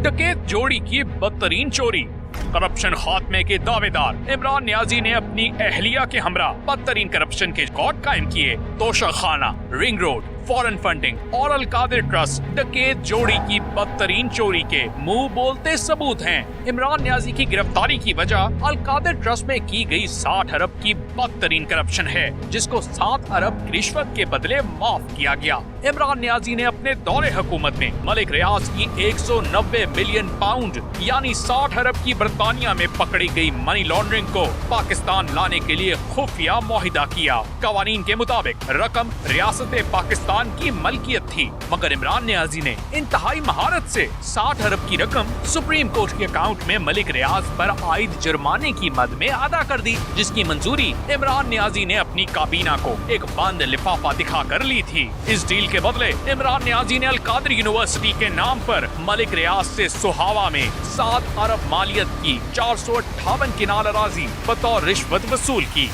डकैत जोड़ी की बदतरीन चोरी। करप्शन खात्मे के दावेदार इमरान नियाजी ने अपनी अहलिया के हमरा बदतरीन करप्शन के रिकॉर्ड कायम किए। Toshakhana, ring road, foreign funding और अलकादिर ट्रस्ट डकैत जोड़ी की बदतरीन चोरी के मुंह बोलते सबूत हैं। इमरान नियाजी की गिरफ्तारी की वजह अलकादिर ट्रस्ट में की गई 60 अरब की बदतरीन करप्शन है, जिसको 7 अरब रिश्वत के बदले माफ किया गया। इमरान नियाजी ने अपने दौरे हुकूमत में मलिक रियाज की 190 मिलियन पाउंड यानी 60 अरब की बर्तानिया में पकड़ी गई मनी लॉन्ड्रिंग को पाकिस्तान लाने के लिए खुफिया मुआहिदा किया। कवानीन के मुताबिक रकम रियासत पाकिस्तान की मलकियत थी, मगर इमरान नियाजी ने इंतहाई महारत से 60 अरब की रकम सुप्रीम कोर्ट के अकाउंट में मलिक रियाज पर आयद जुर्माने की मद में अदा कर दी, जिसकी मंजूरी इमरान नियाजी ने अपनी काबीना को एक बंद लिफाफा दिखाकर ली थी। इस डील के बदले इमरान नियाजी ने अलकादिर यूनिवर्सिटी के नाम पर मलिक रियाज से सुहावा में 7 अरब मालियत की 458 किनाल अराजी बतौर रिश्वत वसूल की।